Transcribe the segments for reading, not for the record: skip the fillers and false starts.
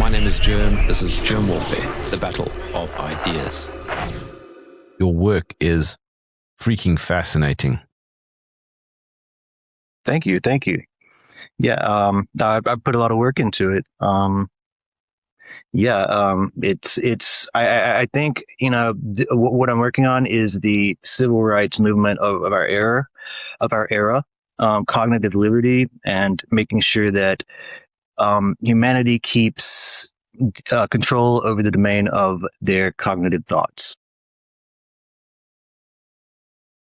My name is Jerm. This is Jerm Warfare, the battle of ideas. Your work is freaking fascinating. Thank you. Yeah, I put a lot of work into it. I think, what I'm working on is the civil rights movement of our era, cognitive liberty, and making sure that humanity keeps control over the domain of their cognitive thoughts.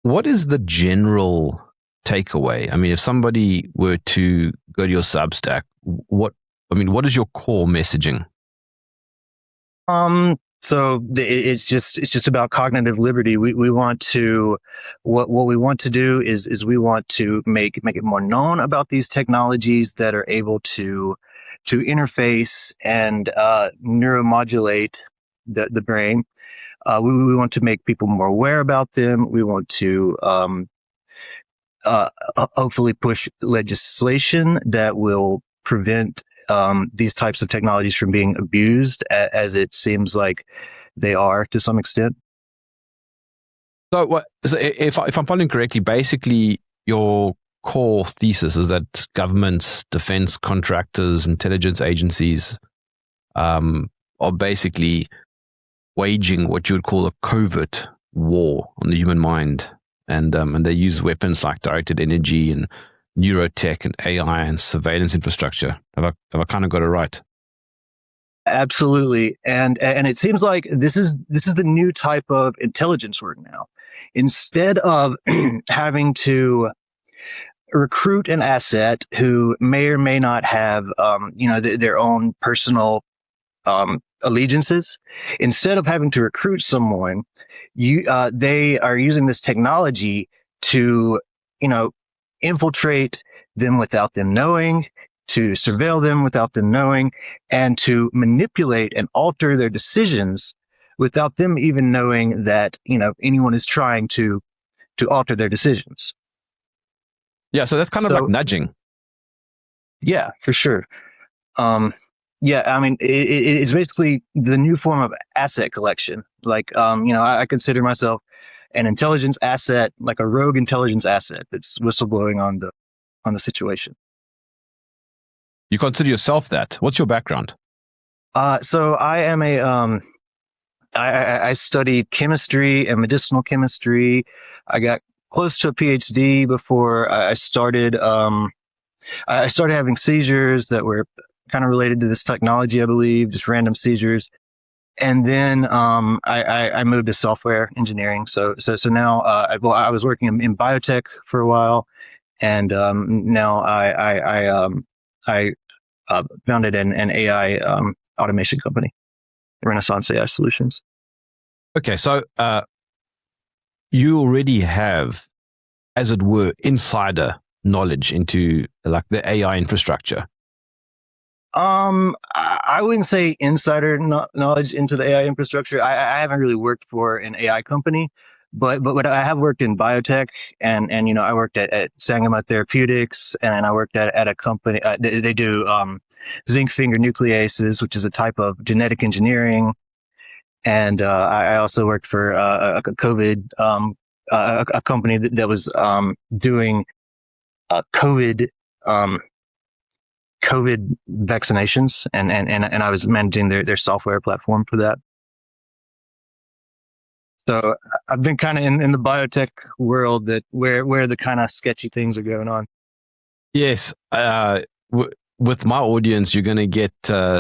What is the general takeaway? I mean, if somebody were to go to your Substack, what is your core messaging? It's just about cognitive liberty. We want to, what we want to do is we want to make it more known about these technologies that are able to interface and neuromodulate the brain. We want to make people more aware about them. We want to hopefully push legislation that will prevent these types of technologies from being abused, as it seems like they are to some extent. So if I'm following correctly, basically your core thesis is that governments, defense contractors, intelligence agencies are basically waging what you would call a covert war on the human mind. And they use weapons like directed energy and neurotech and AI and surveillance infrastructure. Have I kind of got it right? Absolutely. And it seems like this is the new type of intelligence work now. Instead of having to recruit an asset who may or may not have, their own personal allegiances, instead of having to recruit someone, they are using this technology to, infiltrate them without them knowing, to surveil them without them knowing, and to manipulate and alter their decisions without them even knowing that, anyone is trying to alter their decisions. Yeah, so that's kind of like nudging. Yeah, for sure. It's basically the new form of asset collection. Like, I consider myself an intelligence asset, like a rogue intelligence asset that's whistleblowing on the situation. You consider yourself that? What's your background? So I am I studied chemistry and medicinal chemistry. I got close to a PhD before I started having seizures that were kind of related to this technology, I believe, just random seizures. And then I moved to software engineering. So now I was working in biotech for a while, and now I founded an AI automation company, Renaissance AI Solutions. Okay, so you already have, as it were, insider knowledge into like the AI infrastructure. I wouldn't say insider knowledge into the AI infrastructure. I haven't really worked for an AI company, but I have worked in biotech, and I worked at Sangamo Therapeutics, and I worked at a company. They do zinc finger nucleases, which is a type of genetic engineering, and I also worked for a COVID a company that was doing COVID. COVID vaccinations, and I was managing their software platform for that. So I've been kind of in the biotech world where the kind of sketchy things are going on. Yes, with my audience, you're going to get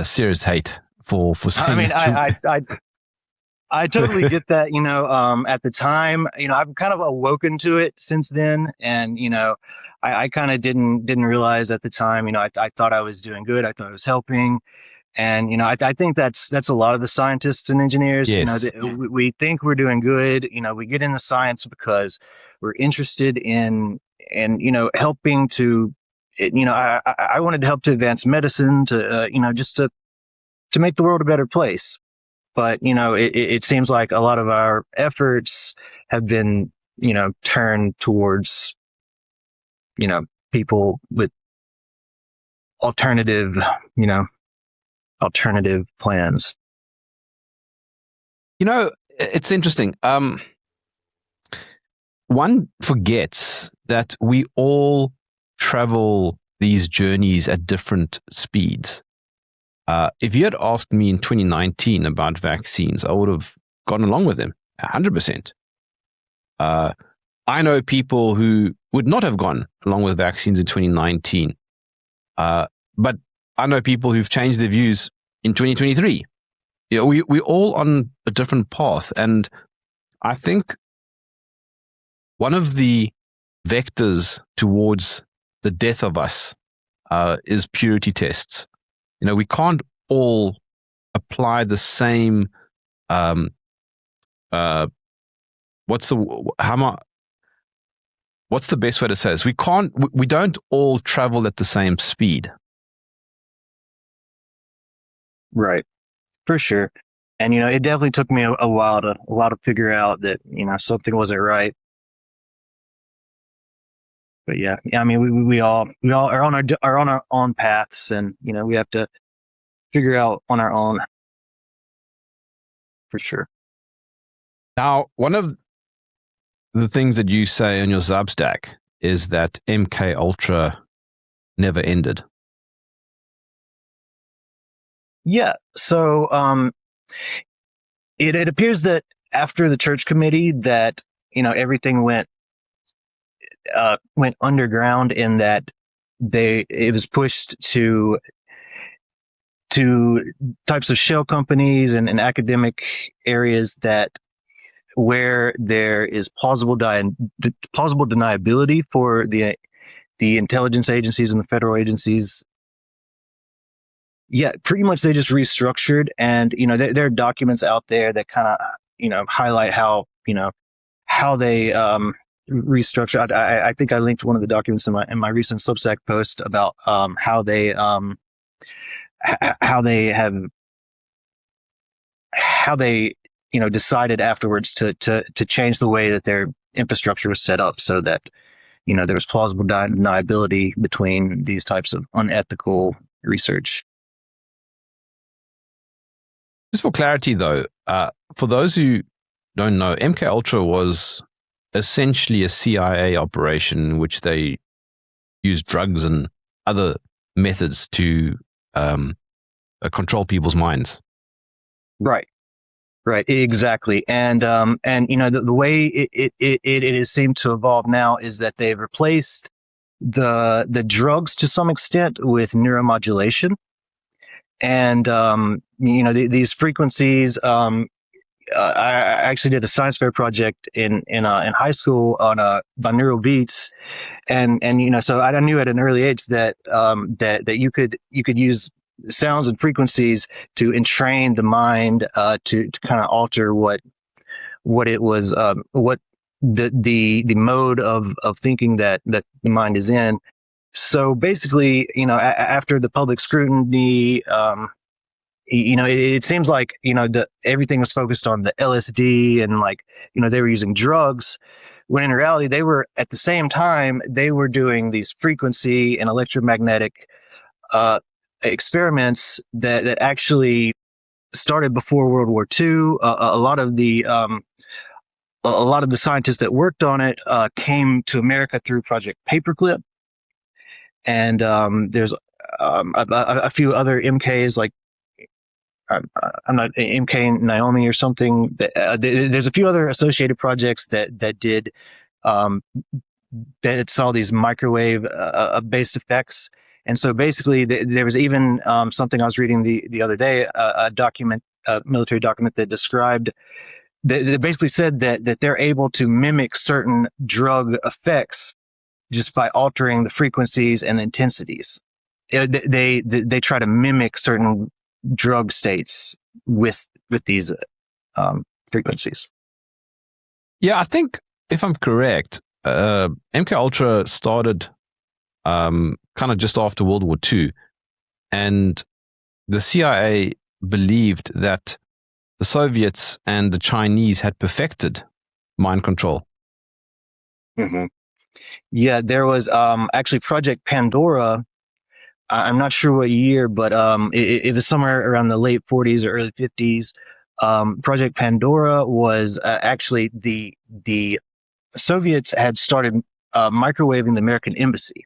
serious hate for saying. I mean, I totally get that. At the time, I've kind of awoken to it since then, and I kind of didn't realize at the time. I thought I was doing good. I thought I was helping, and I think that's a lot of the scientists and engineers. Yes. We think we're doing good. We get into science because we're interested in helping to. I wanted to help to advance medicine, to just to make the world a better place. But, it seems like a lot of our efforts have been, turned towards, people with alternative, alternative plans. You know, it's interesting. One forgets that we all travel these journeys at different speeds. If you had asked me in 2019 about vaccines, I would have gone along with them 100%. I know people who would not have gone along with vaccines in 2019. But I know people who've changed their views in 2023. You know, we're all on a different path. And I think one of the vectors towards the death of us is purity tests. You know, we can't all apply the same. What's the best way to say this? We don't all travel at the same speed. Right. For sure. And, it definitely took me a while to figure out that, something wasn't right. But yeah, I mean, we all are on our own paths, and, we have to figure out on our own, for sure. Now, one of the things that you say on your Substack is that MK Ultra never ended. Yeah. So, it appears that after the church committee that, everything went underground, in that it was pushed to types of shell companies and academic areas where there is plausible deniability for the intelligence agencies and the federal agencies. Yeah, pretty much they just restructured, and there are documents out there that kind of highlight how they restructure. I think I linked one of the documents in my recent Substack post about how they decided afterwards to change the way that their infrastructure was set up, so that there was plausible deniability between these types of unethical research. Just for clarity, though, for those who don't know, MK Ultra was essentially a CIA operation in which they used drugs and other methods to control people's minds. Right, exactly. And the way it has seemed to evolve now is that they've replaced the drugs to some extent with neuromodulation. And, these frequencies, I actually did a science fair project in high school on binaural beats. And, so I knew at an early age that you could use sounds and frequencies to entrain the mind, to kind of alter what it was, what the mode of thinking that the mind is in. So basically, after the public scrutiny, it seems like, everything was focused on the LSD, and they were using drugs, when in reality, they were, at the same time, they were doing these frequency and electromagnetic, experiments that actually started before World War II. A lot of the scientists that worked on it, came to America through Project Paperclip. And there's a few other MKs, like I'm not MK Naomi or something. There's a few other associated projects that did that saw these microwave based effects. And so basically, there was even something I was reading the other day, a military document that described. That basically said that they're able to mimic certain drug effects just by altering the frequencies and intensities. They try to mimic certain drug states with these frequencies. Yeah, I think if I'm correct, MK Ultra started kind of just after World War II, and the CIA believed that the Soviets and the Chinese had perfected mind control. Mm-hmm. Yeah, there was actually Project Pandora I'm not sure what year, but it was somewhere around the late 40s or early 50s. Project Pandora was actually the Soviets had started microwaving the American embassy,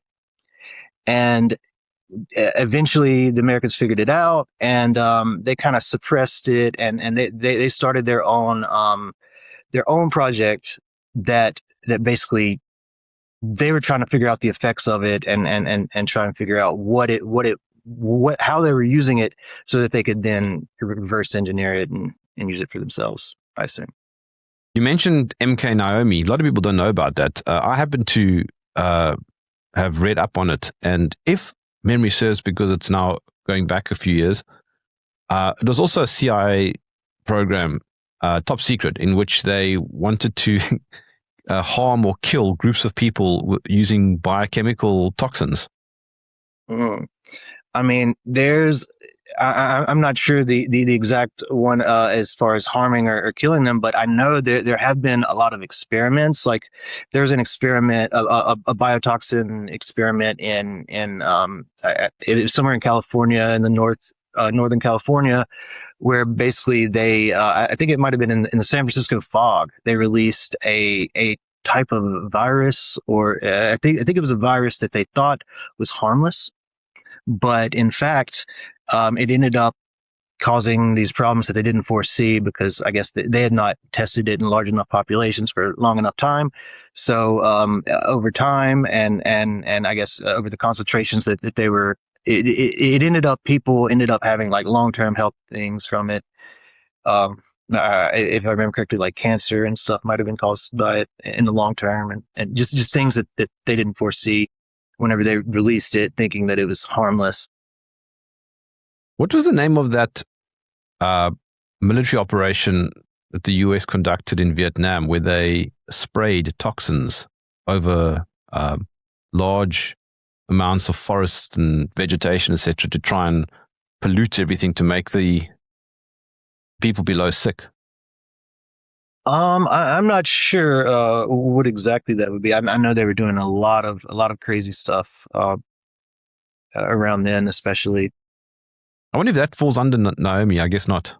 and eventually the Americans figured it out, and they kind of suppressed it, and they started their own project that basically they were trying to figure out the effects of it, and trying to figure out how they were using it so that they could then reverse engineer it and use it for themselves, I assume. You mentioned MK Naomi. A lot of people don't know about that. I happen to have read up on it, and if memory serves, because it's now going back a few years, it was also a CIA program, top secret, in which they wanted to harm or kill groups of people using biochemical toxins. Mm. I mean, I'm not sure the exact one as far as harming or killing them, but I know there have been a lot of experiments. Like there's an experiment, a biotoxin experiment it was somewhere in California, in the northern California, where basically I think it might have been in the San Francisco fog. They released a type of virus, or I think it was a virus that they thought was harmless, but in fact, it ended up causing these problems that they didn't foresee, because I guess they had not tested it in large enough populations for long enough time. So over time, and I guess over the concentrations that they were, it ended up, people ended up having like long-term health things from it. If I remember correctly, like cancer and stuff might have been caused by it in the long term, and just things that they didn't foresee whenever they released it, thinking that it was harmless. What was the name of that military operation that the US conducted in Vietnam, where they sprayed toxins over large amounts of forest and vegetation, etc., to try and pollute everything to make the people below sick? I'm not sure what exactly that would be. I know they were doing a lot of crazy stuff around then, especially. I wonder if that falls under Naomi. I guess not.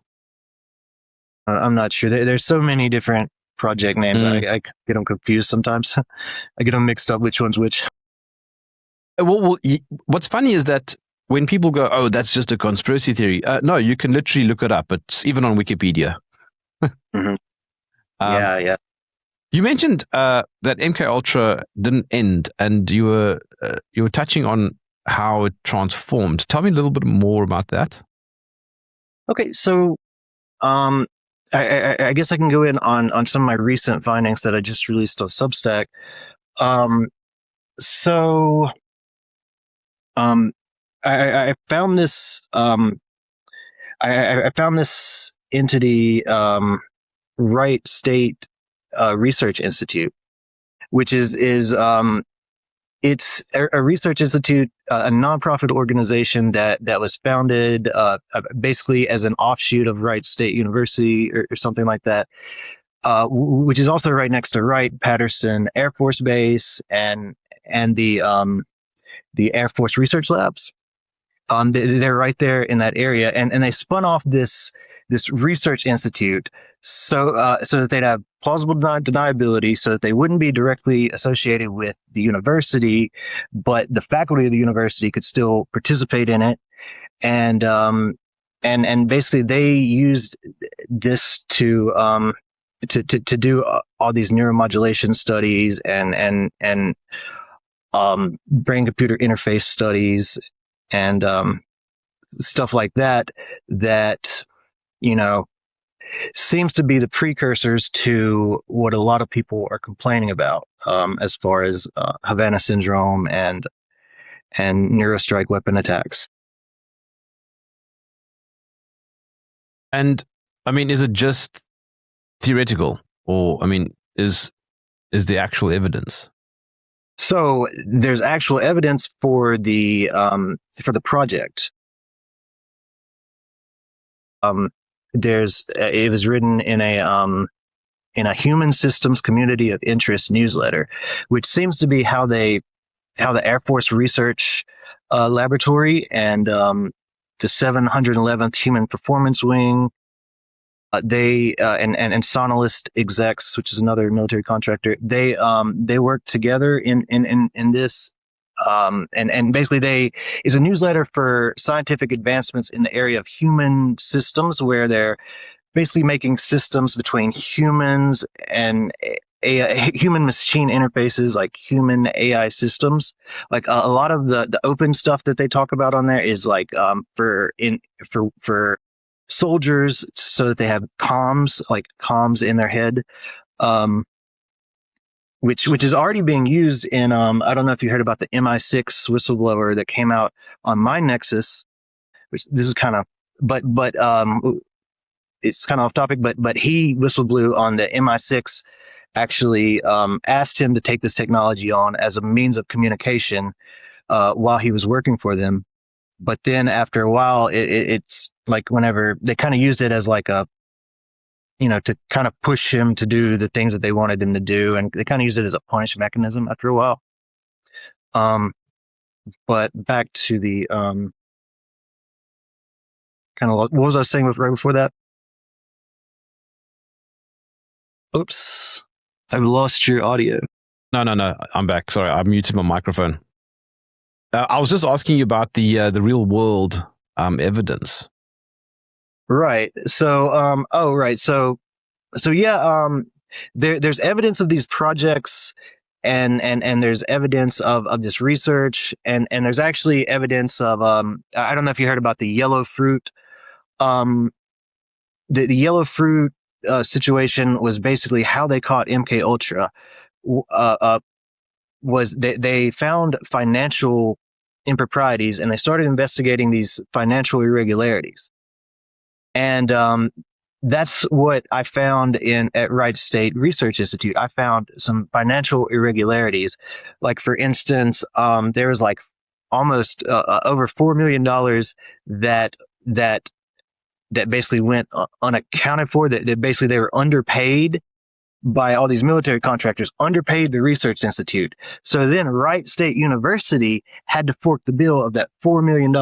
I'm not sure. There's so many different project names. I get them confused sometimes. I get them mixed up which one's which. Well, what's funny is that when people go, "Oh, that's just a conspiracy theory," no, you can literally look it up. It's even on Wikipedia. Mm-hmm. Yeah. You mentioned that MK Ultra didn't end, and you were touching on how it transformed. Tell me a little bit more about that. Okay, so I guess I can go in on some of my recent findings that I just released on Substack. I found this I found this entity, Wright State Research Institute, which is it's a research institute, a nonprofit organization that was founded basically as an offshoot of Wright State University or something like that, which is also right next to Wright-Patterson Air Force Base and the Air Force Research Labs. They're right there in that area, and they spun off this research institute so that they'd have plausible deniability, so that they wouldn't be directly associated with the university, but the faculty of the university could still participate in it. And basically they used this to do all these neuromodulation studies and brain computer interface studies and stuff like that seems to be the precursors to what a lot of people are complaining about, as far as Havana syndrome and neurostrike weapon attacks. And I mean, is it just theoretical, or I mean, is the actual evidence? So there's actual evidence for the project. It was written in a human systems community of interest newsletter, which seems to be how they how the Air Force Research Laboratory and the 711th Human Performance Wing, they and Sonalist Execs, which is another military contractor, they work together in this. And basically it's a newsletter for scientific advancements in the area of human systems, where they're basically making systems between humans and human machine interfaces, like human AI systems. Like a lot of the open stuff that they talk about on there is like for soldiers, so that they have comms in their head. Which is already being used in I don't know if you heard about the MI6 whistleblower that came out on MindNexus, which this is kind of but it's kind of off topic, but he whistleblew on the MI6, actually asked him to take this technology on as a means of communication while he was working for them. But then after a while, it's like whenever they kind of used it as like a, to kind of push him to do the things that they wanted him to do. And they kind of used it as a punish mechanism after a while. But back to the kind of, what was I saying right before that? Oops, I've lost your audio. No, I'm back. Sorry, I muted my microphone. I was just asking you about the real world evidence. Right. So, yeah. There's evidence of these projects, and there's evidence of this research, and there's actually evidence of I don't know if you heard about the yellow fruit. The yellow fruit situation was basically how they caught MK Ultra. Was they found financial improprieties, and they started investigating these financial irregularities. And that's what I found at Wright State Research Institute. I found some financial irregularities. Like, for instance, there was like almost over $4 million that basically went unaccounted for. That basically they were underpaid by all these military contractors, underpaid the Research Institute. So then Wright State University had to fork the bill of that $4 million.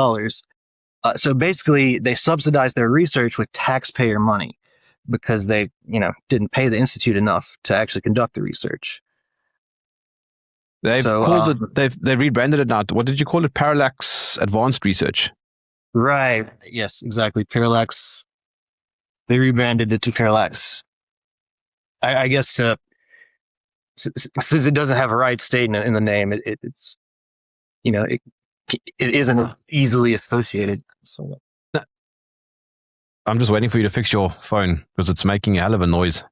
So basically, they subsidized their research with taxpayer money because they, didn't pay the institute enough to actually conduct the research. They've called it. They've rebranded it now. What did you call it? Parallax Advanced Research. Right. Yes. Exactly. Parallax. They rebranded it to Parallax. I guess since it doesn't have a Wright State in the name, it's it isn't easily associated. So I'm just waiting for you to fix your phone because it's making a hell of a noise.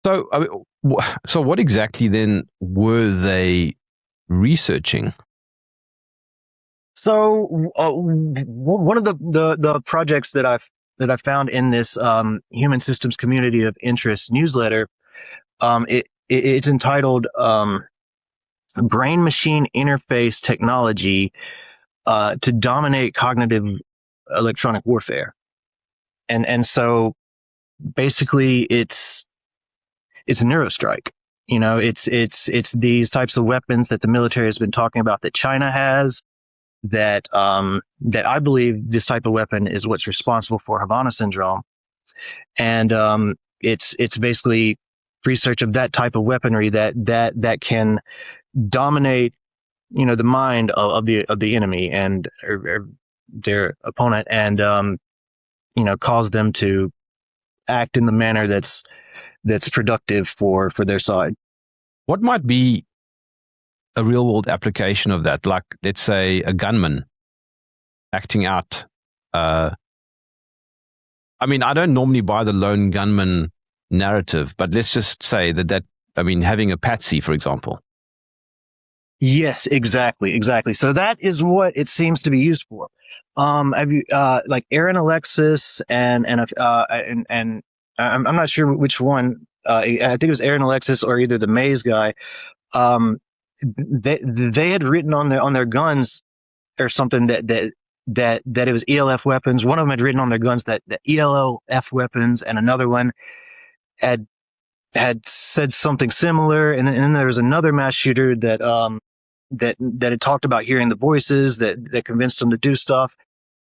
So, so what exactly then were they researching? So one of the projects that I found in this Human Systems Community of Interest newsletter, it's entitled Brain Machine Interface Technology to Dominate Cognitive Electronic Warfare. And so basically it's a neurostrike. It's these types of weapons that the military has been talking about that China has, that I believe this type of weapon is what's responsible for Havana syndrome. And it's basically research of that type of weaponry that can dominate the mind of the enemy and or their opponent, and cause them to act in the manner that's productive for their side. What might be a real world application of that? Like, let's say a gunman acting out. I mean, I don't normally buy the lone gunman narrative, but let's just say that having a patsy, for example. Yes, exactly. So that is what it seems to be used for. Have you like Aaron Alexis and I'm not sure which one. I think it was Aaron Alexis or either the Maze guy. They had written on their guns or something that it was ELF weapons. One of them had written on their guns that ELF weapons, and another one had had said something similar, and then there was another mass shooter that had talked about hearing the voices that convinced them to do stuff.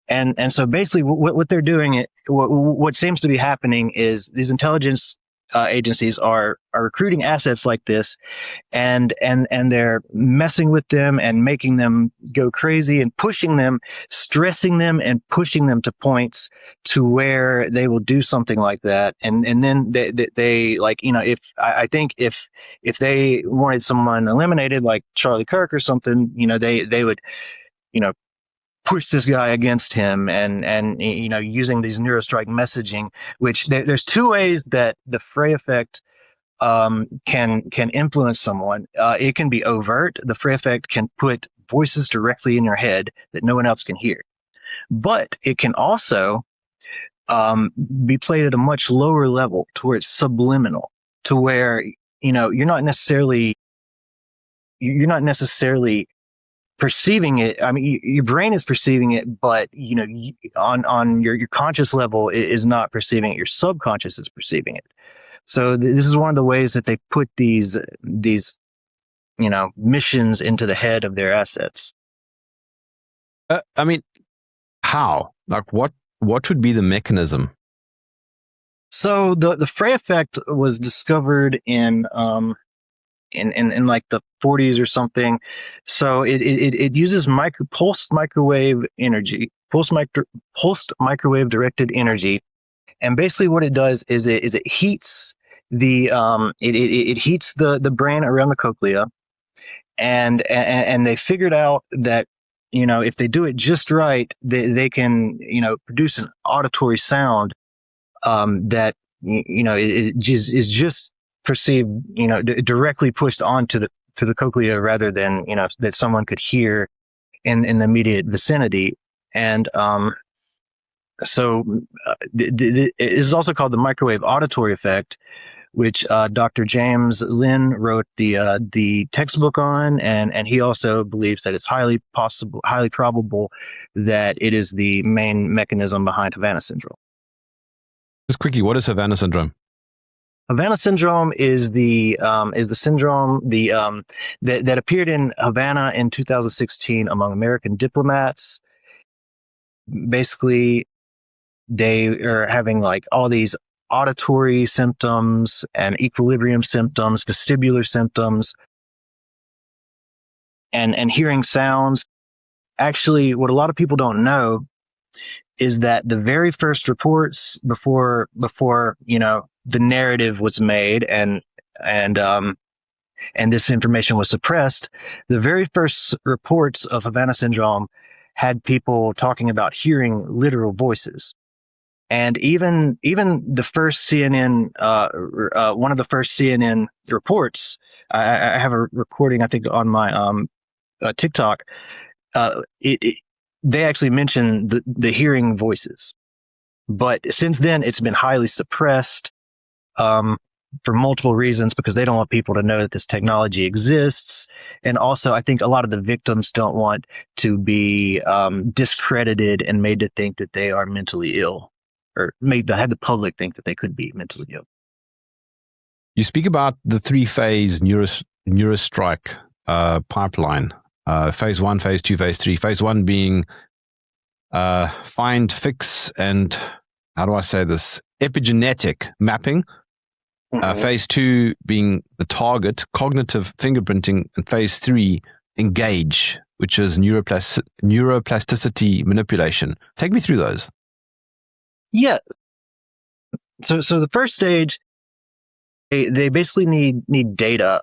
And so basically what they're doing, what seems to be happening is these intelligence agencies are recruiting assets like this, and they're messing with them and making them go crazy and pushing them, stressing them and pushing them to points to where they will do something like that. And then they like, if I think if they wanted someone eliminated like Charlie Kirk or something, they would, push this guy against him, and using these neurostrike messaging, which there's two ways that the Frey effect can influence someone. It can be overt. The Frey effect can put voices directly in your head that no one else can hear, but it can also be played at a much lower level, to where it's subliminal, to where you're not necessarily perceiving it. I mean, your brain is perceiving it, but on your conscious level, it is not perceiving it. Your subconscious is perceiving it. So this is one of the ways that they put these missions into the head of their assets. I mean, how? Like, what would be the mechanism? So the Frey effect was discovered in like the 40s or something. So it uses pulsed microwave directed energy, and basically what it does is it heats it heats the brain around the cochlea, and they figured out that if they do it just right, they can produce an auditory sound that is just perceived, directly pushed onto the cochlea, rather than that someone could hear in the immediate vicinity. And so it is also called the microwave auditory effect, which Dr. James Lynn wrote the textbook on, and he also believes that it's highly probable that it is the main mechanism behind Havana syndrome. Just quickly, what is Havana syndrome? Havana syndrome is the syndrome that appeared in Havana in 2016 among American diplomats. Basically, they are having like all these auditory symptoms and equilibrium symptoms, vestibular symptoms, and hearing sounds. Actually, what a lot of people don't know is that the very first reports before the narrative was made and this information was suppressed, the very first reports of Havana syndrome had people talking about hearing literal voices. And even the first CNN, one of the first CNN reports, I have a recording, I think, on my TikTok. They actually mentioned the hearing voices, but since then it's been highly suppressed for multiple reasons, because they don't want people to know that this technology exists, and also I think a lot of the victims don't want to be discredited and made to think that they are mentally ill, or had the public think that they could be mentally ill. You speak about the three-phase neurostrike pipeline. Phase 1, phase 2, phase 3. Phase 1 being find, fix, and how do I say this? Epigenetic mapping. Mm-hmm. Phase 2 being the target, cognitive fingerprinting, and phase 3, engage, which is neuroplasticity manipulation. Take me through those. Yeah. So the first stage, they basically need data.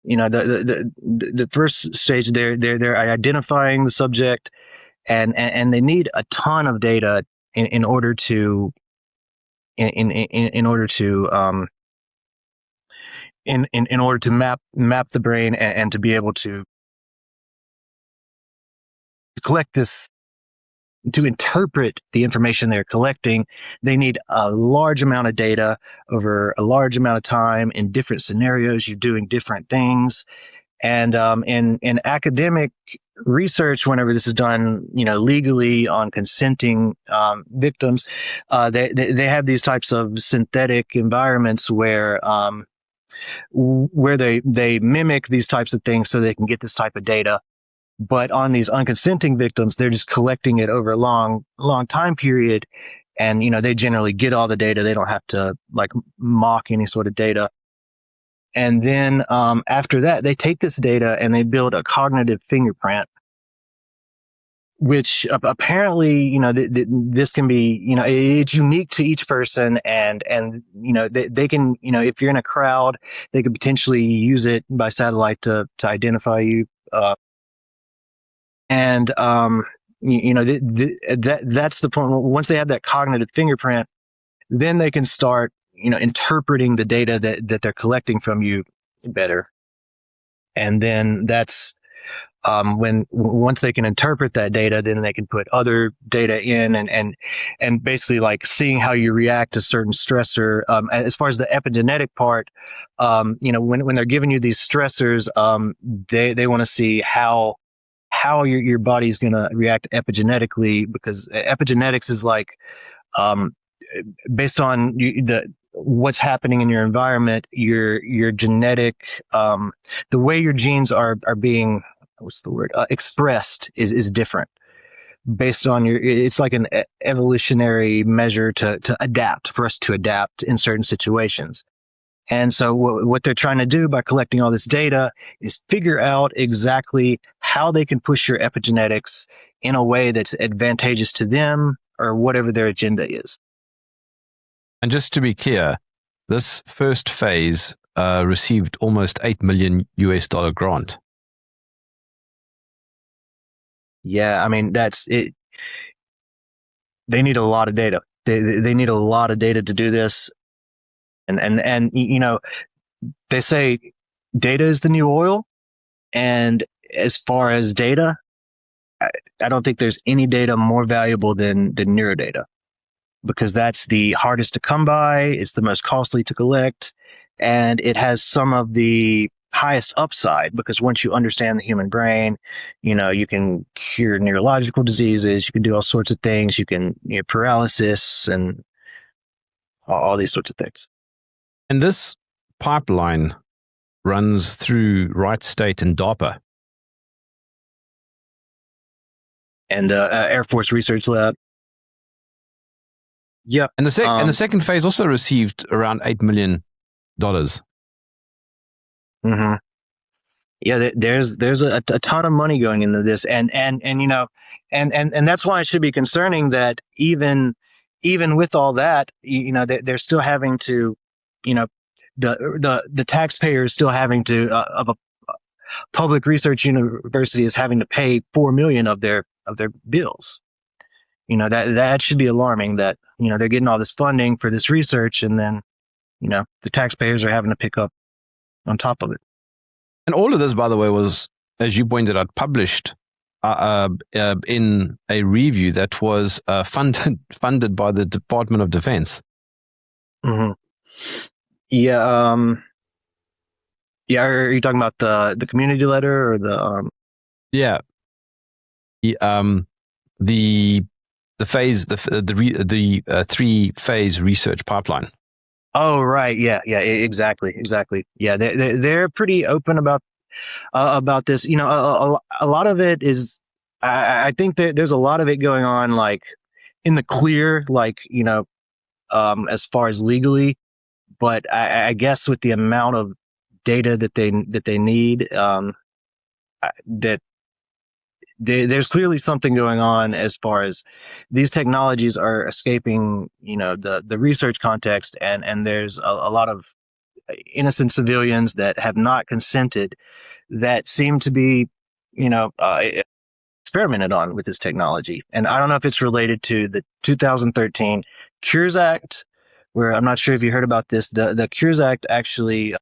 The first stage, they're identifying the subject, and they need a ton of data in order to map the brain, and to be able to collect this, to interpret the information they're collecting. They need a large amount of data over a large amount of time in different scenarios. You're doing different things. And in academic research, whenever this is done, legally on consenting victims, they have these types of synthetic environments where they mimic these types of things so they can get this type of data. But on these unconsenting victims, they're just collecting it over a long time period. And, they generally get all the data. They don't have to mock any sort of data. And then, after that, they take this data and they build a cognitive fingerprint, which apparently, this can be, it's unique to each person. And, they can, if you're in a crowd, they could potentially use it by satellite to identify you. That's the point. Once they have that cognitive fingerprint, then they can start, interpreting the data that they're collecting from you better. And then that's, once they can interpret that data, then they can put other data in and basically seeing how you react to certain stressor. As far as the epigenetic part, when they're giving you these stressors, they want to see how your body's going to react epigenetically, because epigenetics is based on what's happening in your environment, your genetic, the way your genes are being, expressed is different based on it's like an evolutionary measure to adapt, for us to adapt in certain situations. And so what they're trying to do by collecting all this data is figure out exactly how they can push your epigenetics in a way that's advantageous to them or whatever their agenda is. And just to be clear, this first phase received almost $8 million grant. Yeah, I mean, that's it. They need a lot of data. They need a lot of data to do this. And they say data is the new oil. And as far as data, I don't think there's any data more valuable than neurodata, because that's the hardest to come by. It's the most costly to collect, and it has some of the highest upside, because once you understand the human brain, you can cure neurological diseases. You can do all sorts of things. You can, paralysis and all these sorts of things. And this pipeline runs through Wright State and DARPA. And Air Force Research Lab. Yeah. And the second phase also received around $8 million. Mm-hmm. Yeah, there's a ton of money going into this, and that's why it should be concerning that even with all that, they're still having to, the taxpayer is still having to, of a public research university is having to pay $4 million of their bills. That should be alarming, that they're getting all this funding for this research, and then the taxpayers are having to pick up on top of it. And all of this, by the way, was, as you pointed out, published in a review that was funded by the Department of Defense. Mm-hmm. Yeah. Yeah. Are you talking about the community letter or the? Yeah. The phase, the 3-phase research pipeline. Oh, right. Yeah. Yeah. Exactly. Yeah. They're pretty open about this. A lot of it is, I think that there's a lot of it going on, in the clear, as far as legally, but I guess with the amount of data that they need, that there's clearly something going on as far as these technologies are escaping, the research context, and there's a lot of innocent civilians that have not consented that seem to be, experimented on with this technology. And I don't know if it's related to the 2013 Cures Act, where I'm not sure if you heard about this. The Cures Act actually,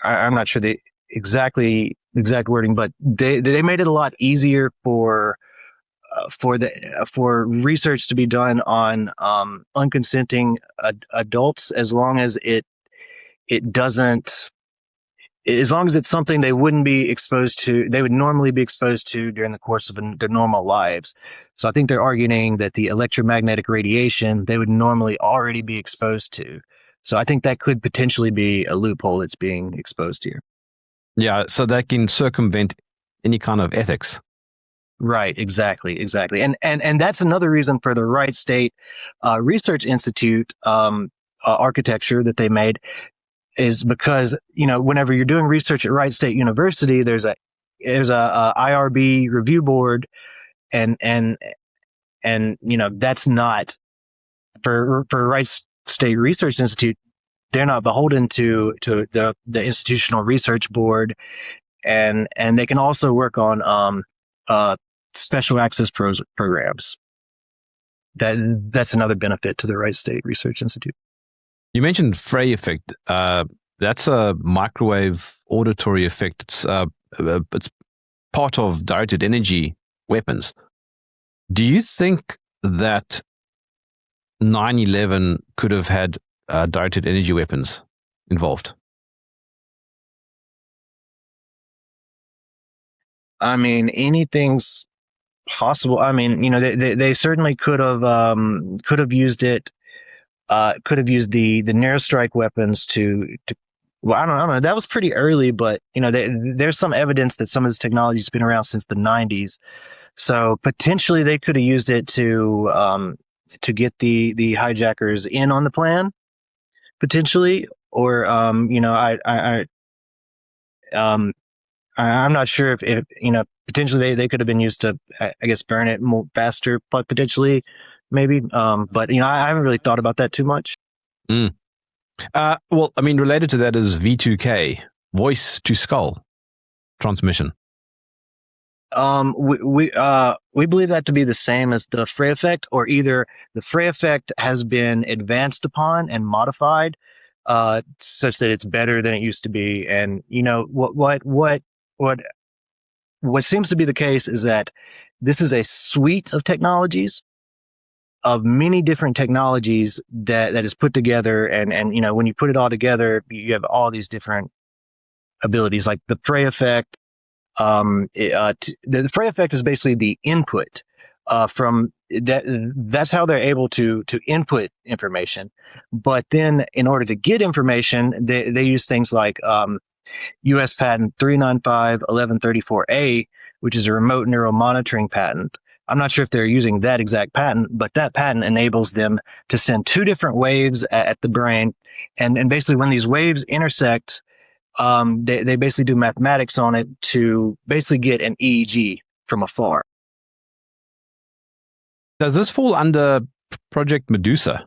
I'm not sure the exact wording, but they made it a lot easier for research to be done on unconsenting adults, as long as it doesn't as long as it's something they wouldn't be exposed to, they would normally be exposed to during the course of their normal lives. So I think they're arguing that the electromagnetic radiation they would normally already be exposed to. So I think that could potentially be a loophole that's being exposed here. Yeah, so they can circumvent any kind of ethics. Right, exactly. And that's another reason for the Wright State Research Institute architecture that they made, is because, whenever you're doing research at Wright State University, there's a IRB review board, and that's not for Wright State Research Institute. They're not beholden to the institutional research board, and they can also work on special access programs. That's another benefit to the Wright State Research Institute. You mentioned Frey effect. That's a microwave auditory effect. It's part of directed energy weapons. Do you think that 9/11 could have had directed energy weapons involved? I mean, anything's possible. I mean, they certainly could have used it. Could have used the NeuroStrike weapons to. Well, I don't know. That was pretty early, but there's some evidence that some of this technology has been around since the 90s. So potentially they could have used it to get the hijackers in on the plan, potentially, or I'm not sure if potentially they could have been used to, I guess, burn it more faster, potentially, maybe. But I haven't really thought about that too much. Well, I mean, related to that is V2K, voice to skull transmission. We believe that to be the same as the Frey effect, or either the Frey effect has been advanced upon and modified, such that it's better than it used to be. And what seems to be the case is that this is a suite of technologies, of many different technologies that is put together, and when you put it all together, you have all these different abilities, like the Frey effect. The Frey effect is basically the input from that. That's how they're able to input information. But then, in order to get information, they use things like U.S. patent 395.1134A, which is a remote neural monitoring patent. I'm not sure if they're using that exact patent, but that patent enables them to send two different waves at the brain, and basically when these waves intersect, they basically do mathematics on it to basically get an EEG from afar. Does this fall under Project Medusa?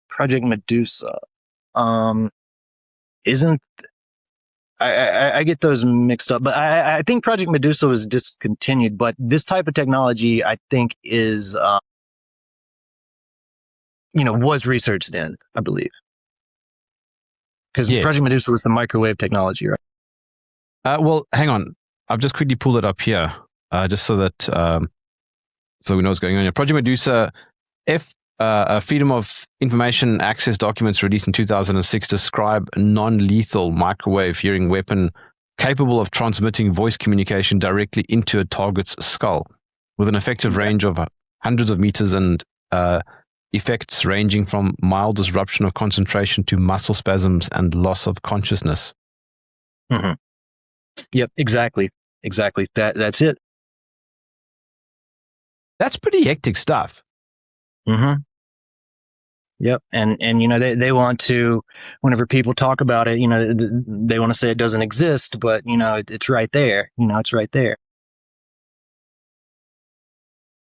Project Medusa, isn't. I get those mixed up, but I think Project Medusa was discontinued. But this type of technology, I think, is was researched in, I believe. Because yes. Project Medusa was the microwave technology, right? Well, hang on. I've just quickly pulled it up here, just so that so we know what's going on here. Project Medusa, Freedom of Information Access documents released in 2006 describe a non-lethal microwave hearing weapon capable of transmitting voice communication directly into a target's skull, with an effective range of hundreds of meters and effects ranging from mild disruption of concentration to muscle spasms and loss of consciousness. Mm-hmm. Yep, exactly. That's it. That's pretty hectic stuff. Mm-hmm. Yep, and they want to, whenever people talk about it, they want to say it doesn't exist, but it's right there. It's right there.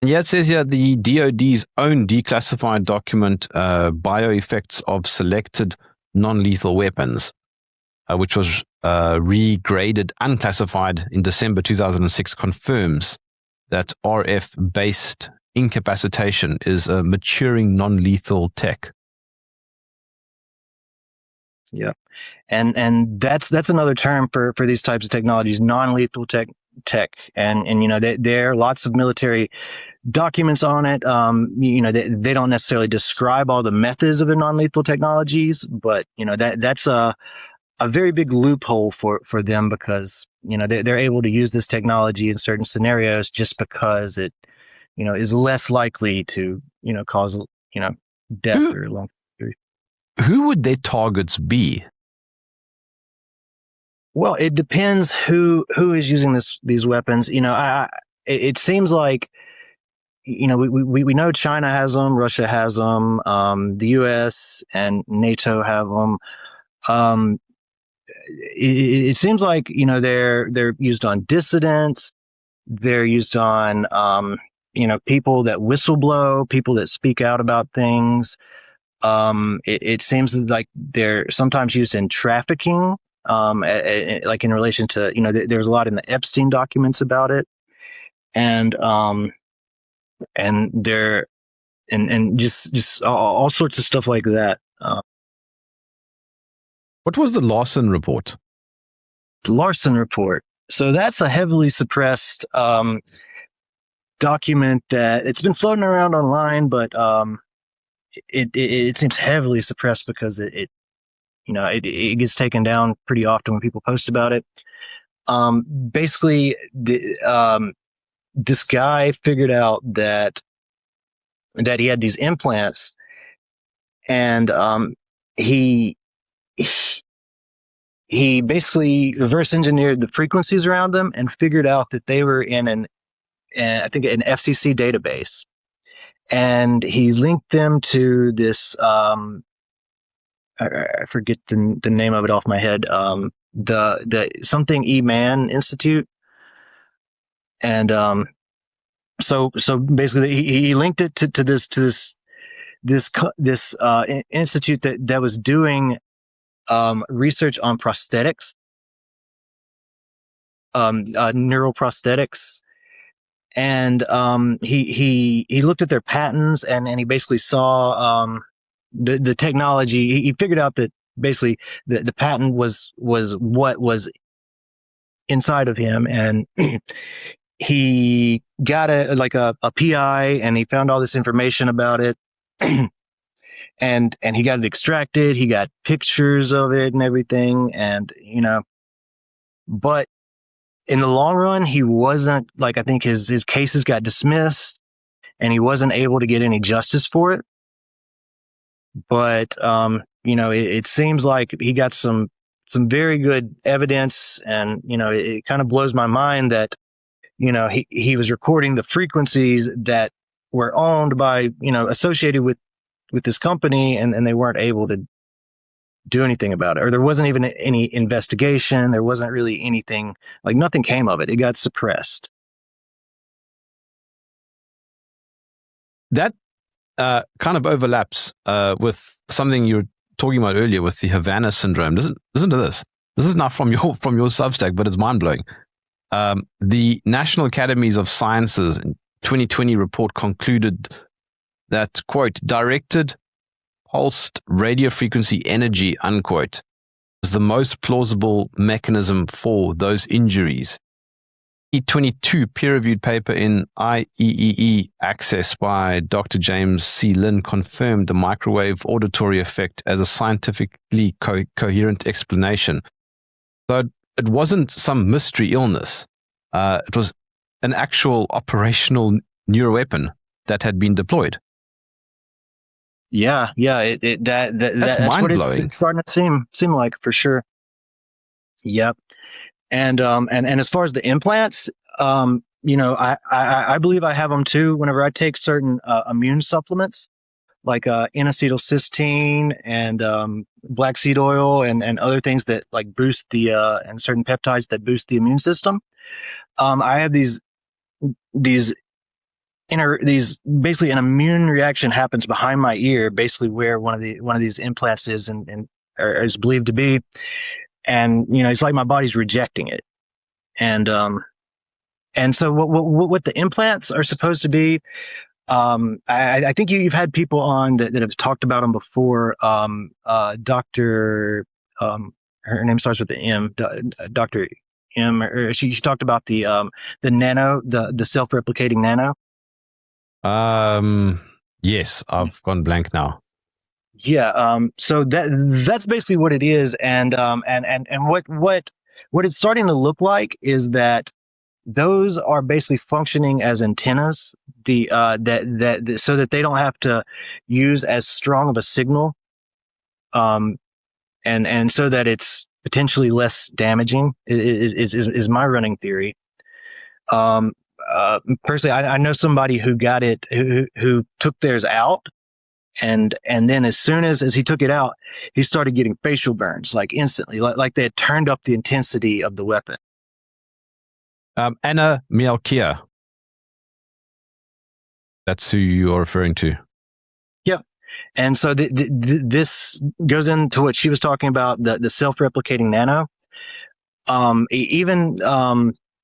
Yeah, it says here the DoD's own declassified document, Bioeffects of Selected Non-Lethal Weapons, which was regraded unclassified in December 2006, confirms that RF-based incapacitation is a maturing non-lethal tech. Yeah, and that's another term for these types of technologies, non-lethal tech, and there are lots of military documents on it. They don't necessarily describe all the methods of the non-lethal technologies, but that's a a very big loophole for them, because they're able to use this technology in certain scenarios just because it is less likely to cause death Who, or long injury. who would their targets be? Well, it depends who is using these weapons. It seems like we know China has them, Russia has them, the U.S. and NATO have them. It seems like they're used on dissidents. They're used on people that whistleblow, people that speak out about things. It seems like they're sometimes used in trafficking, like in relation to there's a lot in the Epstein documents about it, and they're and just all sorts of stuff like that. What was the Larson report? The Larson report. So that's a heavily suppressed document that it's been floating around online, but it seems heavily suppressed because it gets taken down pretty often when people post about it. Basically, this guy figured out that he had these implants, and he basically reverse engineered the frequencies around them and figured out that they were in I think an FCC database, and he linked them to this. I forget the name of it off my head. The something E-Man Institute, and so basically he linked it to this institute that was doing research on prosthetics, neuroprosthetics. And he looked at their patents, and he basically saw the technology. He figured out that basically the patent was what was inside of him, and he got a PI, and he found all this information about it. And he got it extracted. He got pictures of it and everything, and but in the long run, he wasn't, like, I think his cases got dismissed, and he wasn't able to get any justice for it. But it seems like he got some very good evidence, and it kind of blows my mind that he was recording the frequencies that were owned by associated with this company, and they weren't able to do anything about it, or there wasn't even any investigation. There wasn't really anything, like nothing came of it. It got suppressed. That kind of overlaps with something you were talking about earlier with the Havana syndrome. Listen to this. This is not from your Substack, but it's mind blowing. The National Academies of Sciences in 2020 report concluded that, quote, directed pulsed radio frequency energy, unquote, is the most plausible mechanism for those injuries. A 22 peer-reviewed paper in IEEE Access by Dr. James C. Lin confirmed the microwave auditory effect as a scientifically coherent explanation. So it wasn't some mystery illness. It was an actual operational neuroweapon that had been deployed. Yeah. That's mind what blowing. it's starting to seem like, for sure. Yep. And as far as the implants, I believe I have them too. Whenever I take certain immune supplements, like N-acetylcysteine and black seed oil and other things that like boost the and certain peptides that boost the immune system, I have these basically an immune reaction happens behind my ear, basically where one of these implants is and or is believed to be, and it's like my body's rejecting it, and so what the implants are supposed to be, I think you've had people on that have talked about them before. Dr. Her name starts with the M, Dr. M, or she talked about the nano, the self-replicating nano. Yes, I've gone blank now. Yeah. So that's basically what it is, and what it's starting to look like is that those are basically functioning as antennas, so that they don't have to use as strong of a signal, um, and so that it's potentially less damaging is my running theory. Um, Personally, I know somebody who got it, who took theirs out, and then as soon as he took it out, he started getting facial burns like instantly, like they had turned up the intensity of the weapon. Anna Mielkia. That's who you are referring to. Yep. And so this goes into what she was talking about, the self-replicating nano. Even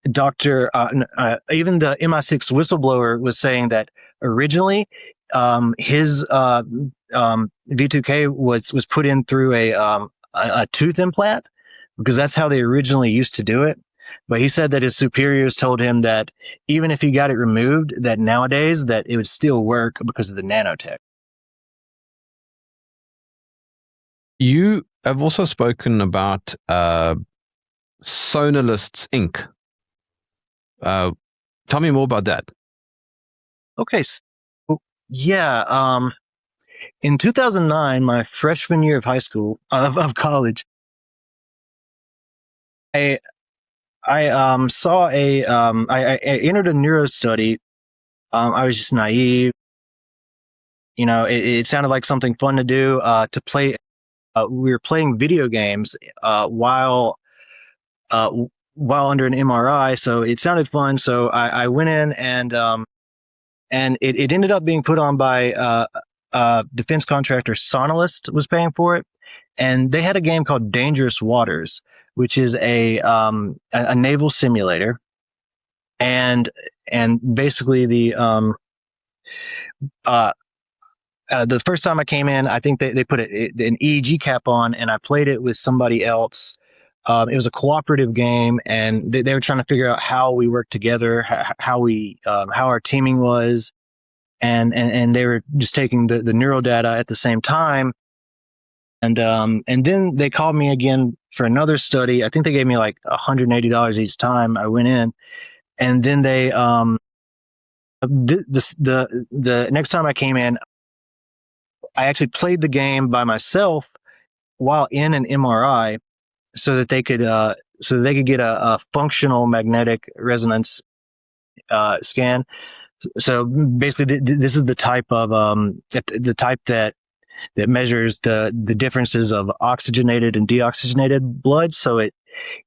even the MI6 whistleblower was saying that originally his V2K was put in through a tooth implant, because that's how they originally used to do it. But he said that his superiors told him that even if he got it removed, that nowadays that it would still work because of the nanotech. You have also spoken about Sonalists Inc. Tell me more about that. Okay. So, yeah. In 2009, my freshman year of high school, of college, I saw I entered a neuro study. I was just naive. You know, it sounded like something fun to do, to play. We were playing video games, uh, while under an MRI. So it sounded fun. So I went in, and it ended up being put on by, defense contractor Sonalist was paying for it. And they had a game called Dangerous Waters, which is a naval simulator. And basically the first time I came in, I think they put an EEG cap on, and I played it with somebody else. It was a cooperative game, and they were trying to figure out how we worked together, how our teaming was, and they were just taking the neural data at the same time. And then they called me again for another study. I think they gave me like $180 each time I went in, and then the next time I came in, I actually played the game by myself while in an MRI, so that they could get a functional magnetic resonance scan. So basically, this is the type of that measures the differences of oxygenated and deoxygenated blood. So it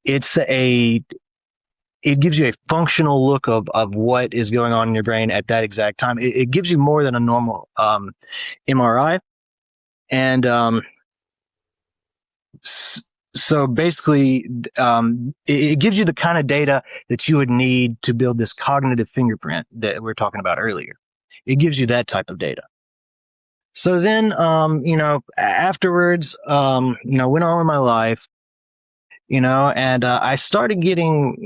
gives you a functional look of what is going on in your brain at that exact time. It gives you more than a normal MRI, and so basically, it gives you the kind of data that you would need to build this cognitive fingerprint that we were talking about earlier. It gives you that type of data. So then, afterwards, went on with my life, and I started getting,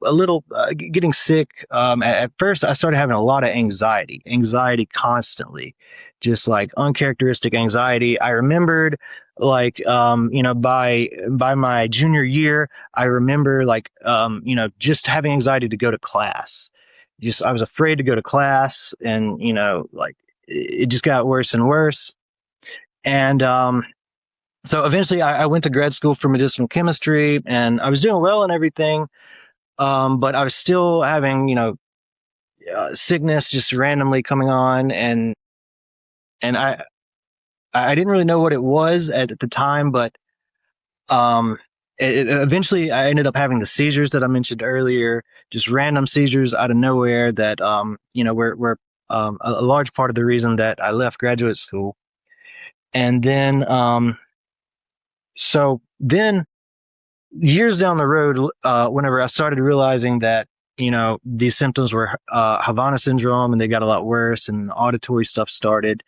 a little, getting sick. At first, I started having a lot of anxiety constantly, just like uncharacteristic anxiety. I remembered, like, by my junior year, I remember, like, just having anxiety to go to class. I was afraid to go to class, and, like, it just got worse and worse. And, so eventually I went to grad school for medicinal chemistry, and I was doing well and everything. But I was still having, sickness just randomly coming on, and I didn't really know what it was at the time, but, eventually I ended up having the seizures that I mentioned earlier, just random seizures out of nowhere that, were a large part of the reason that I left graduate school. And then, so then years down the road, whenever I started realizing that, these symptoms were Havana syndrome, and they got a lot worse, and auditory stuff started.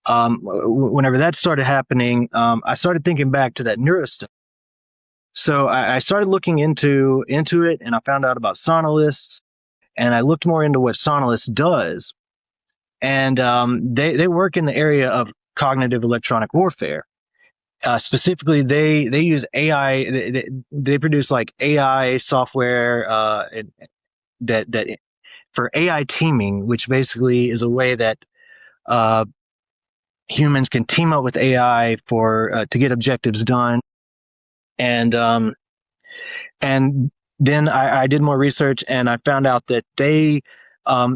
Whenever that started happening, I started thinking back to that neuro stuff. So I started looking into it, and I found out about Sonalists, and I looked more into what Sonalist does. And they work in the area of cognitive electronic warfare. Specifically, they use AI. They produce like AI software that for AI teaming, which basically is a way that humans can team up with AI for to get objectives done. And then I did more research, and I found out that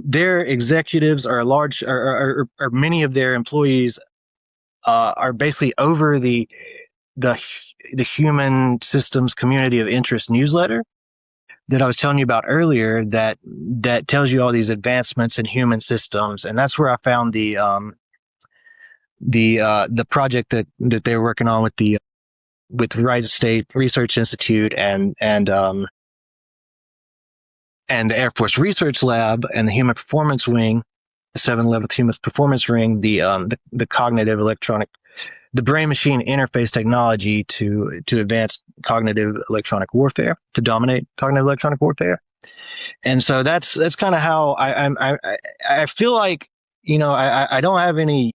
their executives are large, or many of their employees are basically over the human systems community of interest newsletter that I was telling you about earlier, that tells you all these advancements in human systems. And that's where I found the project that they were working on with the Wright State Research Institute and the Air Force Research Lab and the Human Performance Wing, the 7-level Human Performance Ring, the cognitive electronic, the brain machine interface technology to advance cognitive electronic warfare, to dominate cognitive electronic warfare. And so that's kind of how I feel like, I don't have any,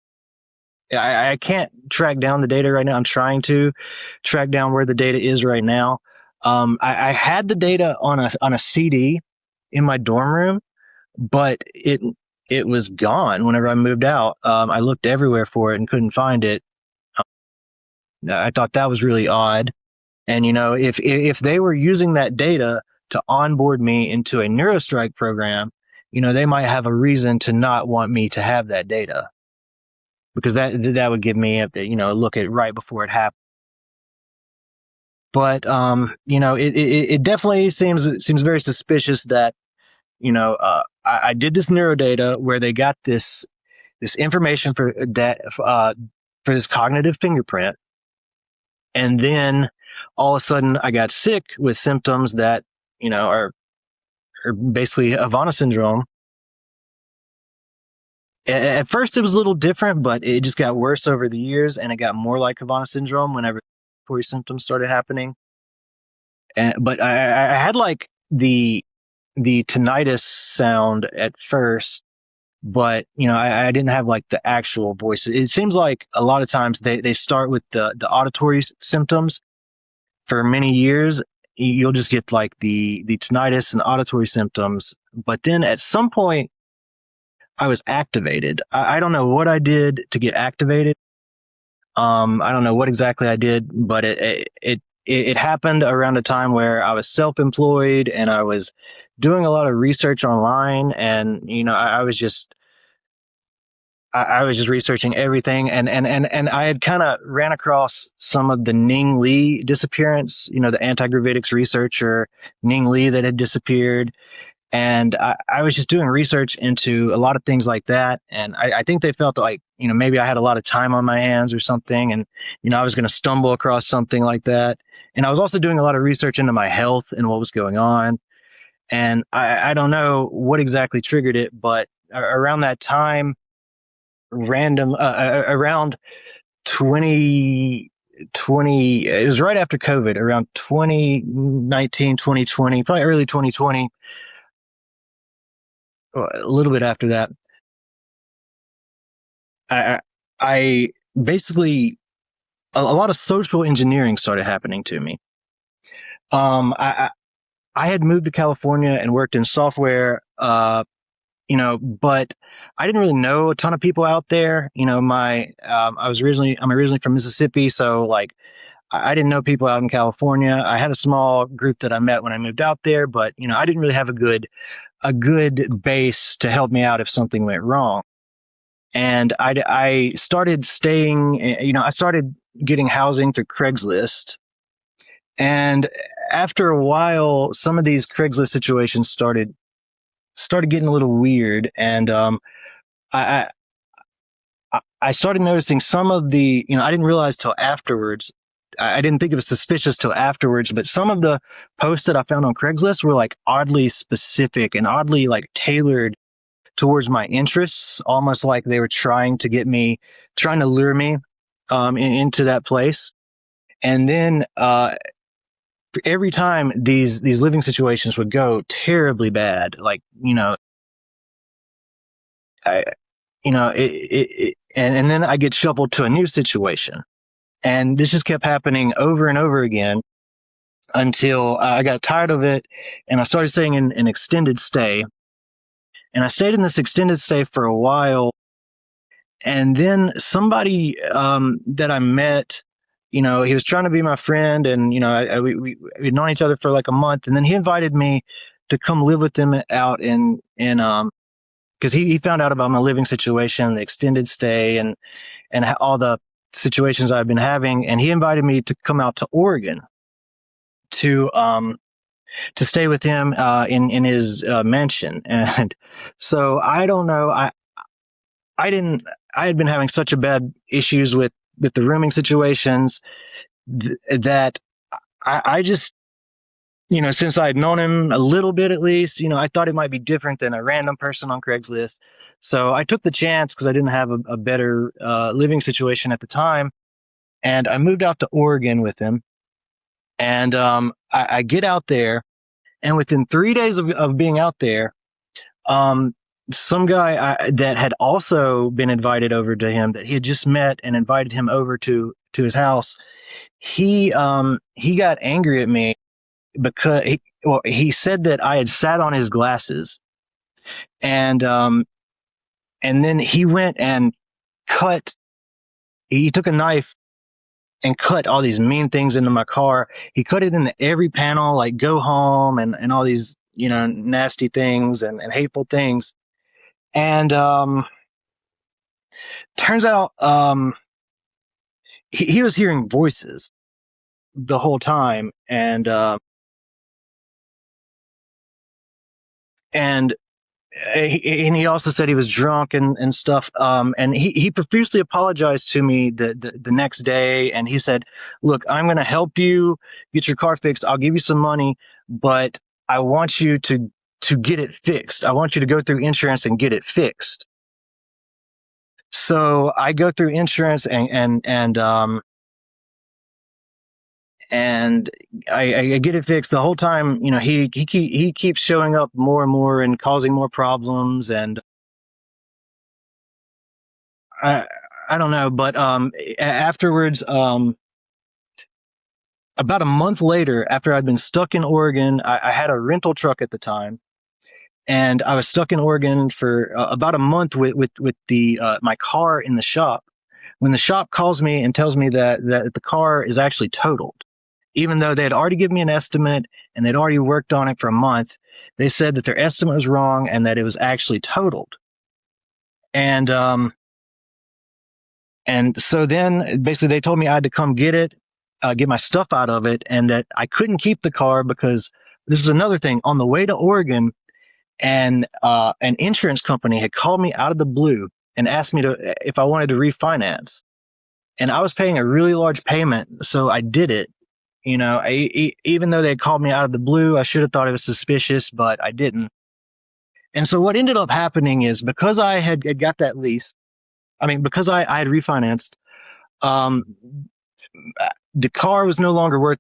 I can't track down the data right now. I'm trying to track down where the data is right now. I had the data on a CD in my dorm room, but it was gone whenever I moved out. I looked everywhere for it and couldn't find it. I thought that was really odd. And, if they were using that data to onboard me into a NeuroPsych program, they might have a reason to not want me to have that data, because that would give me a look at right before it happened. But, it definitely seems very suspicious that, I did this neurodata where they got this information for that, for this cognitive fingerprint. And then all of a sudden I got sick with symptoms that, are basically Havana syndrome. At first it was a little different, but it just got worse over the years, and it got more like Havana syndrome whenever respiratory symptoms started happening. But I had like the tinnitus sound at first, but I didn't have like the actual voice. It seems like a lot of times they start with the auditory symptoms. For many years, you'll just get like the tinnitus and auditory symptoms, but then at some point I was activated. I don't know what I did to get activated. I don't know what exactly I did, but it happened around a time where I was self-employed and I was doing a lot of research online, and I was just researching everything, and I had kind of ran across some of the Ning Li disappearance, the anti-gravitics researcher Ning Li that had disappeared. And I was just doing research into a lot of things like that. And I think they felt like, maybe I had a lot of time on my hands or something. And, I was going to stumble across something like that. And I was also doing a lot of research into my health and what was going on. And I don't know what exactly triggered it, but around that time, around 2020, it was right after COVID, around 2019, 2020, probably early 2020, a little bit after that, I basically, a lot of social engineering started happening to me. I had moved to California and worked in software, but I didn't really know a ton of people out there. I'm originally from Mississippi, so like I didn't know people out in California. I had a small group that I met when I moved out there, but I didn't really have a good base to help me out if something went wrong. And I started staying, I started getting housing through Craigslist. And after a while, some of these Craigslist situations started getting a little weird. And, I started noticing some of the, I didn't realize till afterwards. I didn't think it was suspicious till afterwards, but some of the posts that I found on Craigslist were like oddly specific and oddly like tailored towards my interests, almost like they were trying to lure me into that place. And then every time these living situations would go terribly bad, like and then I get shuffled to a new situation. And this just kept happening over and over again until I got tired of it, and I started staying in an extended stay. And I stayed in this extended stay for a while. And then somebody that I met, he was trying to be my friend, and we'd known each other for like a month, and then he invited me to come live with him out in because he found out about my living situation, the extended stay, and all the situations I've been having, and he invited me to come out to Oregon to stay with him in his mansion. And so I don't know, I had been having such a bad issues with the rooming situations that I just, since I had known him a little bit at least, I thought it might be different than a random person on Craigslist. So I took the chance because I didn't have a better living situation at the time. And I moved out to Oregon with him. And I get out there, and within 3 days of being out there, some guy that had also been invited over to him, that he had just met and invited him over to his house, he got angry at me because he said that I had sat on his glasses, and then he went and he took a knife and cut all these mean things into my car. He cut it into every panel, like "go home" and all these nasty things and hateful things. And turns out he was hearing voices the whole time, and he also said he was drunk and stuff. And he profusely apologized to me the next day, and he said, "Look, I'm going to help you get your car fixed. I'll give you some money, but I want you to get it fixed. I want you to go through insurance and get it fixed." So I go through insurance and I get it fixed. The whole time, he keeps showing up more and more and causing more problems. And I don't know, but afterwards, about a month later, after I'd been stuck in Oregon, I had a rental truck at the time. And I was stuck in Oregon for about a month with my car in the shop. When the shop calls me and tells me that the car is actually totaled, even though they had already given me an estimate and they'd already worked on it for a month, they said that their estimate was wrong and that it was actually totaled. And so then basically they told me I had to come get my stuff out of it, and that I couldn't keep the car because this was another thing. On the way to Oregon, and an insurance company had called me out of the blue and asked me if I wanted to refinance. And I was paying a really large payment, so I did it. Even though they had called me out of the blue, I should have thought it was suspicious, but I didn't. And so what ended up happening is, because I had got that lease, because I had refinanced, the car was no longer worth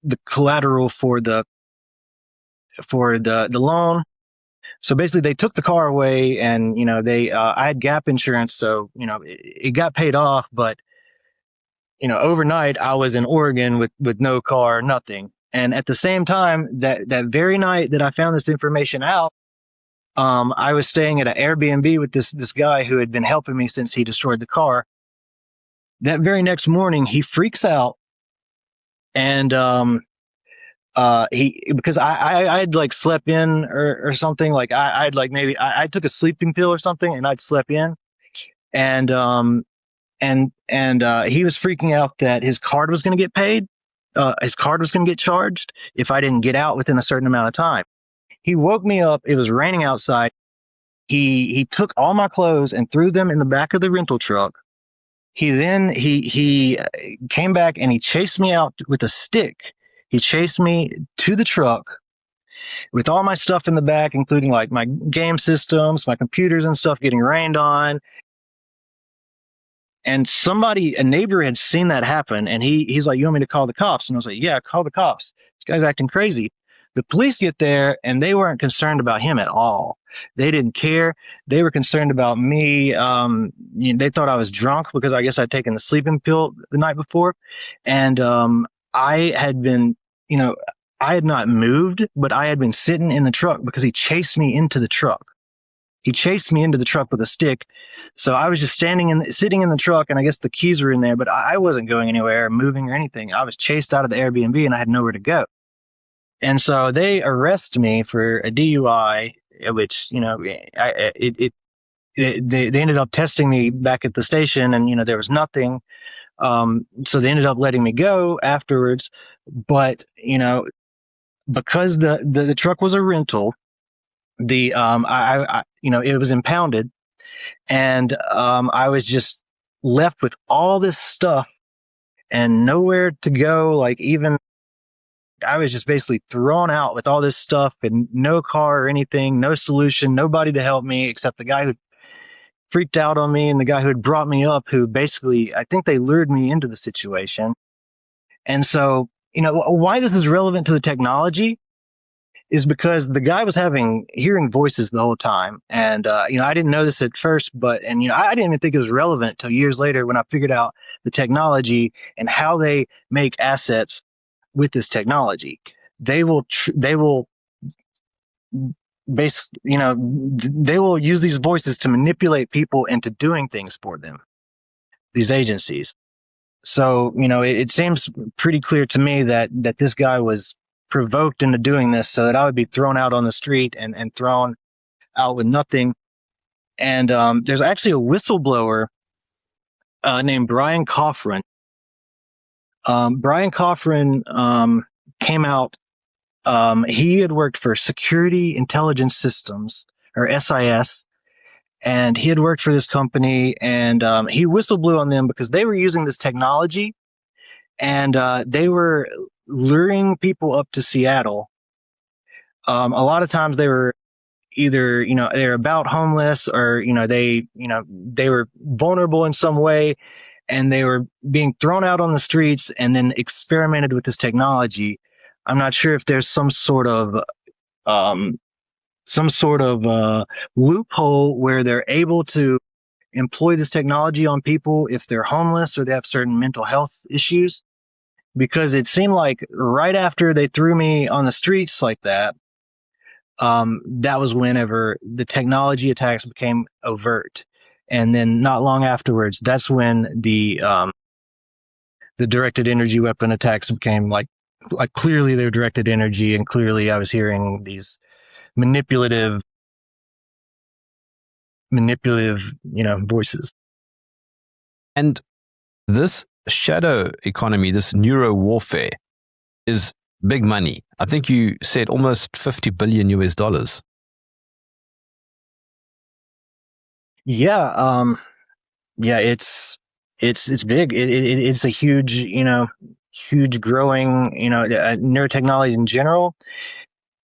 the collateral for the loan. So basically they took the car away, and, I had gap insurance. So, it got paid off, but, overnight I was in Oregon with no car, nothing. And at the same time, that very night that I found this information out, I was staying at an Airbnb with this guy who had been helping me since he destroyed the car. That very next morning, he freaks out, and, because I had like slept in or something, like I'd like maybe I took a sleeping pill or something, and I'd slept in, and he was freaking out that his card was going to get paid, his card was going to get charged if I didn't get out within a certain amount of time. He woke me up. It was raining outside. He took all my clothes and threw them in the back of the rental truck. He came back and he chased me out with a stick. He chased me to the truck with all my stuff in the back, including like my game systems, my computers and stuff, getting rained on. And a neighbor had seen that happen, and he's like, "You want me to call the cops?" And I was like, "Yeah, call the cops. This guy's acting crazy." The police get there, and they weren't concerned about him at all. They didn't care. They were concerned about me. They thought I was drunk because I guess I'd taken the sleeping pill the night before. And I had been, I had not moved, but I had been sitting in the truck because he chased me into the truck. He chased me into the truck with a stick. So I was just sitting in the truck, and I guess the keys were in there, but I wasn't going anywhere, moving or anything. I was chased out of the Airbnb, and I had nowhere to go. And so they arrest me for a DUI, which, they ended up testing me back at the station, and, there was nothing. So they ended up letting me go afterwards. But, because the truck was a rental, it was impounded, and I was just left with all this stuff and nowhere to go. Like, even I was just basically thrown out with all this stuff and no car or anything, no solution, nobody to help me except the guy who freaked out on me and the guy who had brought me up, who basically, I think they lured me into the situation. And so, why this is relevant to the technology is because the guy was hearing voices the whole time. And, I didn't know this at first, I didn't even think it was relevant till years later when I figured out the technology and how they make assets with this technology. They will they will use these voices to manipulate people into doing things for them, these agencies. So, it seems pretty clear to me that this guy was provoked into doing this so that I would be thrown out on the street and thrown out with nothing. And there's actually a whistleblower named Brian Coffrin. Brian Coffrin came out. He had worked for Security Intelligence Systems, or SIS, and he had worked for this company, and he whistleblew on them because they were using this technology, and they were luring people up to Seattle. A lot of times they were either, they're about homeless, or, they were vulnerable in some way, and they were being thrown out on the streets and then experimented with this technology. I'm not sure if there's some sort of loophole where they're able to employ this technology on people if they're homeless or they have certain mental health issues. Because it seemed like right after they threw me on the streets like that, that was whenever the technology attacks became overt. And then not long afterwards, that's when the directed energy weapon attacks became like clearly they're directed energy, and clearly I was hearing these manipulative, voices. And this shadow economy, this neuro-warfare, is big money. I think you said almost 50 billion US dollars. Yeah. It's big. It's a huge, huge growing, neurotechnology in general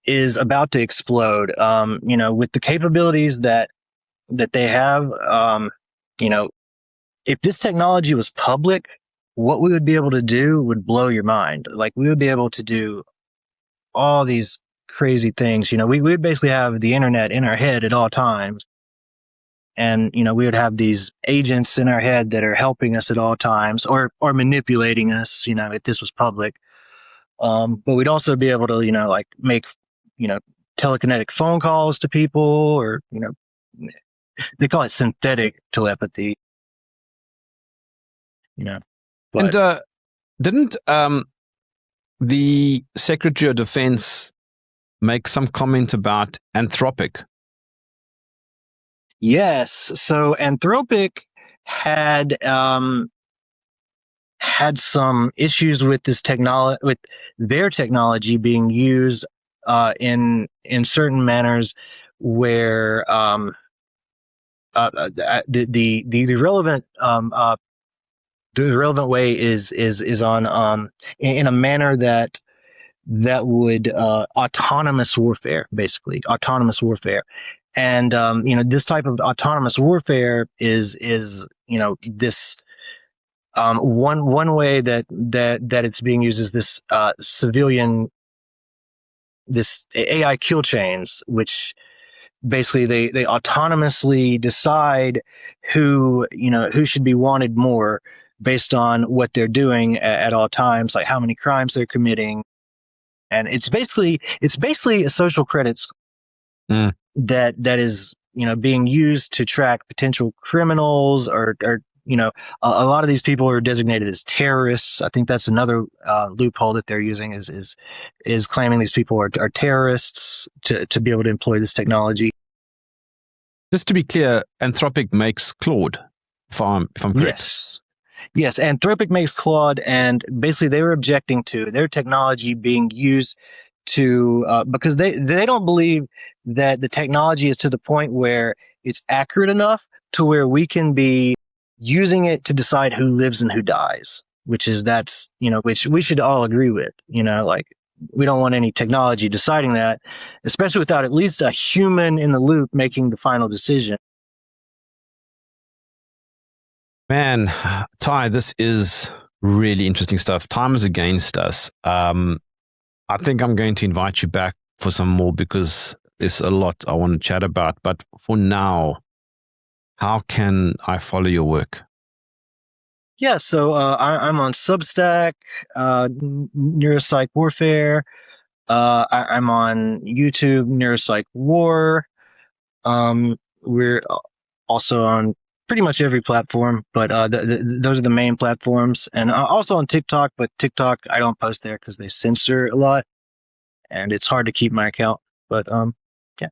is about to explode. With the capabilities that they have, if this technology was public, what we would be able to do would blow your mind. Like, we would be able to do all these crazy things. We would basically have the internet in our head at all times. And, we would have these agents in our head that are helping us at all times, or manipulating us, if this was public. But we'd also be able to, make, telekinetic phone calls to people, or, they call it synthetic telepathy. But, and didn't the Secretary of Defense make some comment about Anthropic? Yes. So Anthropic had some issues with this technology, with their technology being used in certain manners where the relevant the relevant way is on in a manner that would autonomous warfare, basically autonomous warfare. And this type of autonomous warfare is this one way that it's being used is this civilian, this AI kill chains, which basically they autonomously decide who should be wanted more based on what they're doing at all times, like how many crimes they're committing. And it's basically a social credit Mm. that is being used to track potential criminals, or a lot of these people are designated as terrorists. I think that's another loophole that they're using, is claiming these people are terrorists to be able to employ this technology. Just to be clear, Anthropic makes Claude, if I'm correct. Yes, Anthropic makes Claude, and basically they were objecting to their technology being used to because they don't believe that the technology is to the point where it's accurate enough to where we can be using it to decide who lives and who dies, which we should all agree with. Like, we don't want any technology deciding that, especially without at least a human in the loop making the final decision. Man, Ty, this is really interesting stuff. Time is against us. I think I'm going to invite you back for some more, because there's a lot I want to chat about. But for now, how can I follow your work? Yeah, so I'm on Substack, NeuroPsych Warfare. I'm on YouTube, NeuroPsych War. We're also on pretty much every platform, but those are the main platforms. And also on TikTok, but TikTok, I don't post there because they censor a lot, and it's hard to keep my account. But yeah.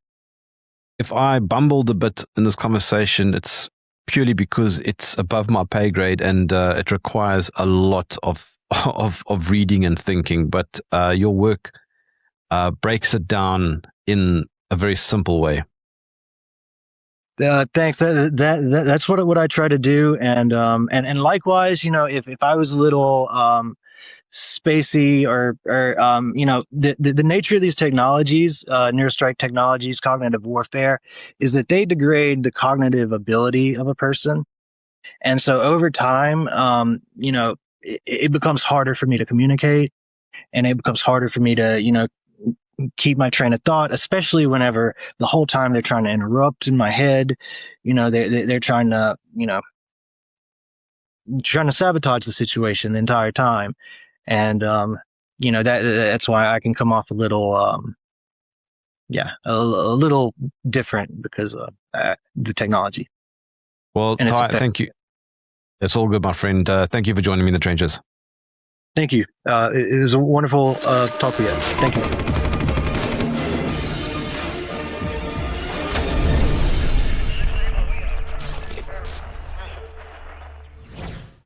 If I bumbled a bit in this conversation, it's purely because it's above my pay grade, and it requires a lot of reading and thinking. But your work breaks it down in a very simple way. Thanks. That's what I try to do, and likewise, if I was a little spacey, or the nature of these technologies, neurostrike technologies, cognitive warfare, is that they degrade the cognitive ability of a person, and so over time, it becomes harder for me to communicate, and it becomes harder for me to keep my train of thought, especially whenever the whole time they're trying to interrupt in my head. They're trying to sabotage the situation the entire time. And, that's why I can come off a little, a little different because of the technology. Well, Ty, thank you. It's all good, my friend. Thank you for joining me in the trenches. Thank you. It was a wonderful talk with you. Thank you.